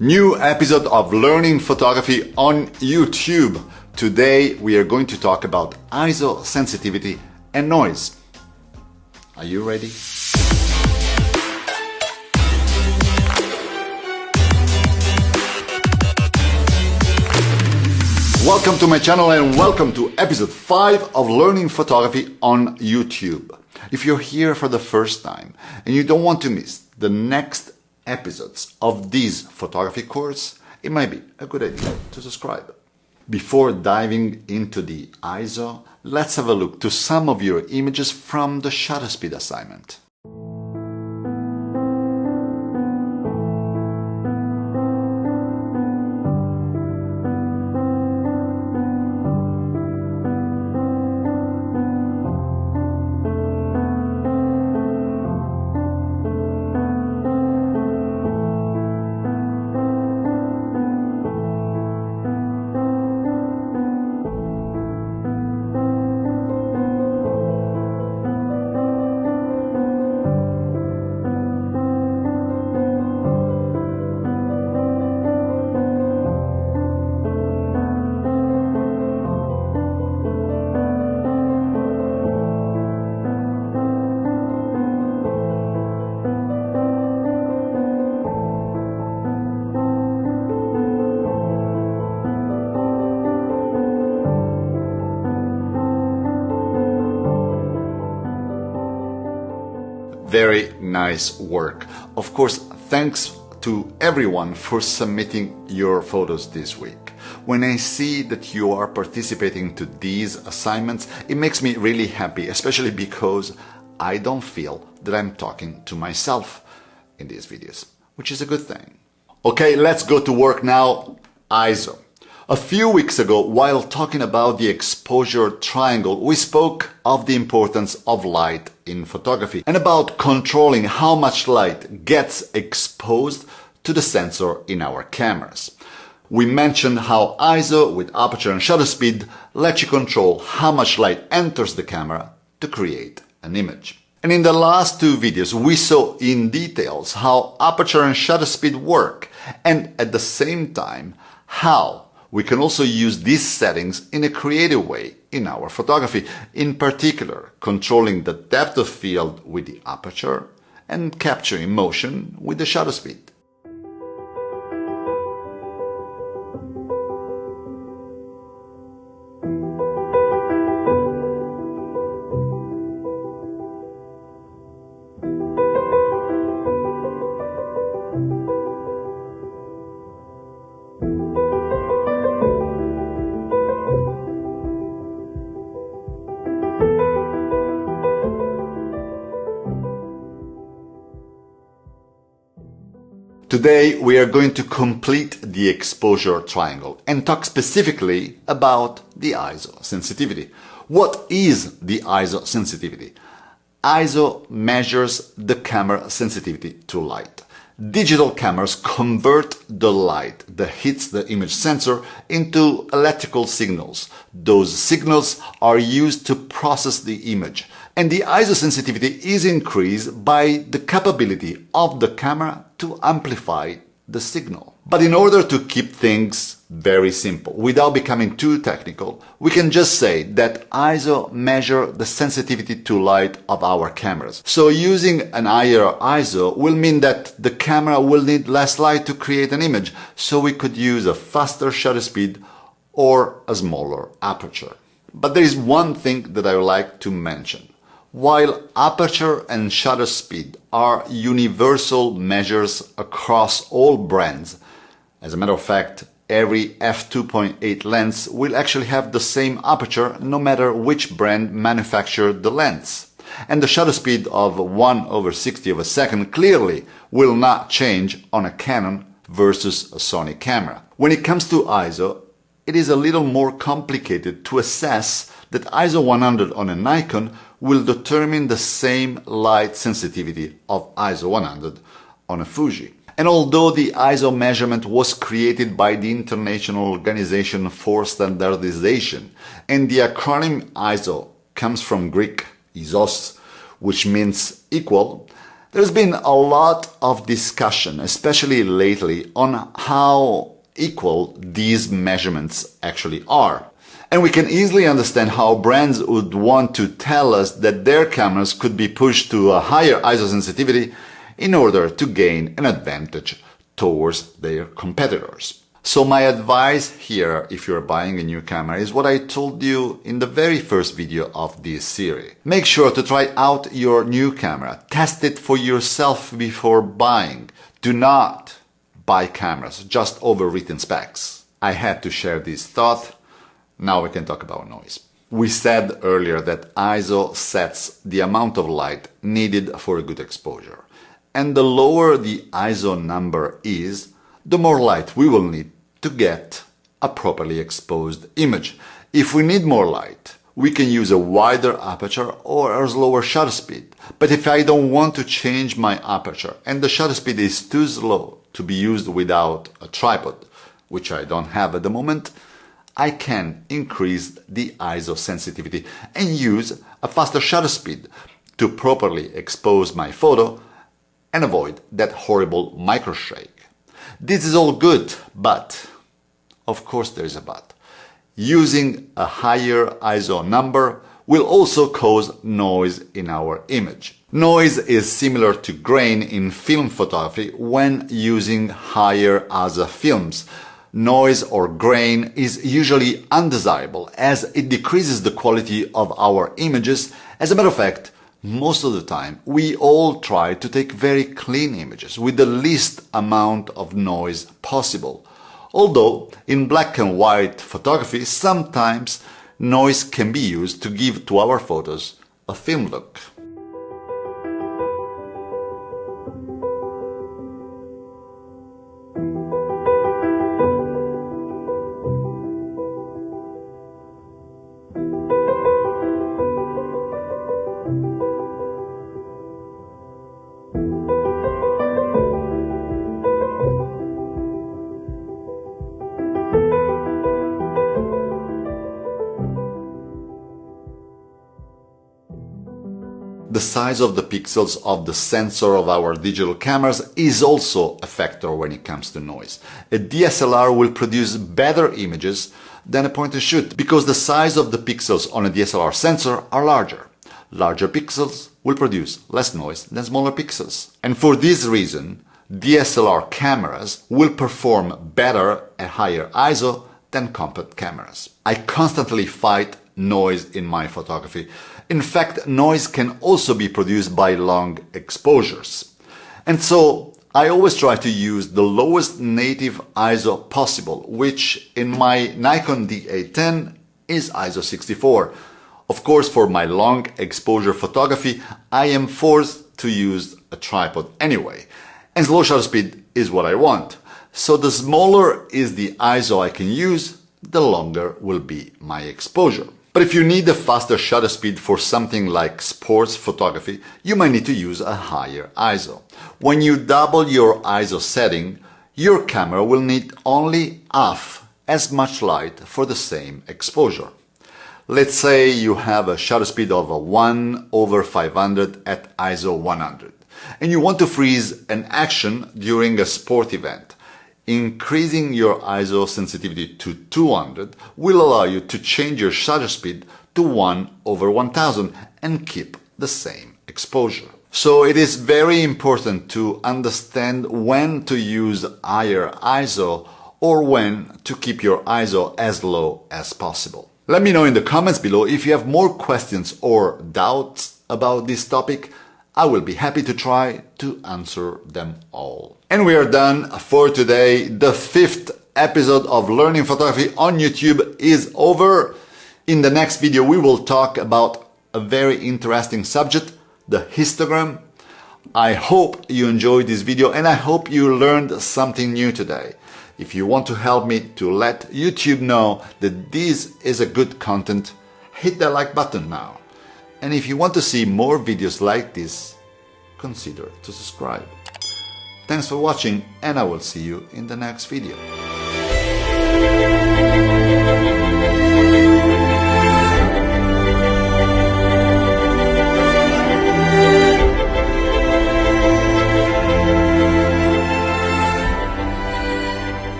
New episode of Learning Photography on YouTube. Today we are going to talk about ISO sensitivity and noise. Are you ready? Welcome to my channel and welcome to episode 5 of Learning Photography on YouTube. If you're here for the first time and you don't want to miss the next episodes of this photography course, it might be a good idea to subscribe. Before diving into the ISO, let's have a look to some of your images from the shutter speed assignment. Very nice work. Of course, thanks to everyone for submitting your photos this week. When I see that you are participating to these assignments, it makes me really happy, especially because I don't feel that I'm talking to myself in these videos, which is a good thing. Okay, let's go to work now. ISO. A few weeks ago, while talking about the exposure triangle, we spoke of the importance of light in photography and about controlling how much light gets exposed to the sensor in our cameras. We mentioned how ISO with aperture and shutter speed lets you control how much light enters the camera to create an image. And in the last two videos, we saw in details how aperture and shutter speed work, and at the same time, how we can also use these settings in a creative way in our photography, in particular controlling the depth of field with the aperture and capturing motion with the shutter speed. Today we are going to complete the exposure triangle and talk specifically about the ISO sensitivity. What is the ISO sensitivity? ISO measures the camera sensitivity to light. Digital cameras convert the light that hits the image sensor into electrical signals. Those signals are used to process the image, and the ISO sensitivity is increased by the capability of the camera to amplify the signal. But in order to keep things very simple, without becoming too technical, we can just say that ISO measures the sensitivity to light of our cameras. So using an higher ISO will mean that the camera will need less light to create an image, so we could use a faster shutter speed or a smaller aperture. But there is one thing that I would like to mention. While aperture and shutter speed are universal measures across all brands, as a matter of fact, every f2.8 lens will actually have the same aperture no matter which brand manufactured the lens. And the shutter speed of 1/60 of a second clearly will not change on a Canon versus a Sony camera. When it comes to ISO, it is a little more complicated to assess that ISO 100 on a Nikon will determine the same light sensitivity of ISO 100 on a Fuji. And although the ISO measurement was created by the International Organization for Standardization, and the acronym ISO comes from Greek isos, which means equal, There's been a lot of discussion, especially lately, on how equal these measurements actually are. And we can easily understand how brands would want to tell us that their cameras could be pushed to a higher ISO sensitivity in order to gain an advantage towards their competitors. So my advice here, if you're buying a new camera, is what I told you in the very first video of this series. Make sure to try out your new camera. Test it for yourself before buying. Do not buy cameras just over written specs. I had to share this thought. Now we can talk about noise. We said earlier that ISO sets the amount of light needed for a good exposure. And the lower the ISO number is, the more light we will need to get a properly exposed image. If we need more light, we can use a wider aperture or a slower shutter speed. But if I don't want to change my aperture and the shutter speed is too slow to be used without a tripod, which I don't have at the moment, I can increase the ISO sensitivity and use a faster shutter speed to properly expose my photo and avoid that horrible microshake. This is all good, but, of course there's a but. Using a higher ISO number will also cause noise in our image. Noise is similar to grain in film photography when using higher ISO films. Noise or grain is usually undesirable as it decreases the quality of our images. As a matter of fact, most of the time, we all try to take very clean images with the least amount of noise possible. Although, in black and white photography, sometimes noise can be used to give to our photos a film look. The size of the pixels of the sensor of our digital cameras is also a factor when it comes to noise. A DSLR will produce better images than a point and shoot because the size of the pixels on a DSLR sensor are larger. Larger pixels will produce less noise than smaller pixels. And for this reason, DSLR cameras will perform better at higher ISO than compact cameras. I constantly fight noise in my photography. In fact, noise can also be produced by long exposures. And so I always try to use the lowest native ISO possible, which in my Nikon D810 is ISO 64. Of course, for my long exposure photography, I am forced to use a tripod anyway. And slow shutter speed is what I want. So the smaller is the ISO I can use, the longer will be my exposure. But if you need a faster shutter speed for something like sports photography, you might need to use a higher ISO. When you double your ISO setting, your camera will need only half as much light for the same exposure. Let's say you have a shutter speed of 1/500 at ISO 100, and you want to freeze an action during a sport event. Increasing your ISO sensitivity to 200 will allow you to change your shutter speed to 1/1000 and keep the same exposure. So it is very important to understand when to use higher ISO or when to keep your ISO as low as possible. Let me know in the comments below if you have more questions or doubts about this topic. I will be happy to try to answer them all. And we are done for today. The 5th episode of Learning Photography on YouTube is over. In the next video, we will talk about a very interesting subject, the histogram. I hope you enjoyed this video and I hope you learned something new today. If you want to help me to let YouTube know that this is a good content, hit the like button now. And if you want to see more videos like this, consider to subscribe. Thanks for watching and I will see you in the next video.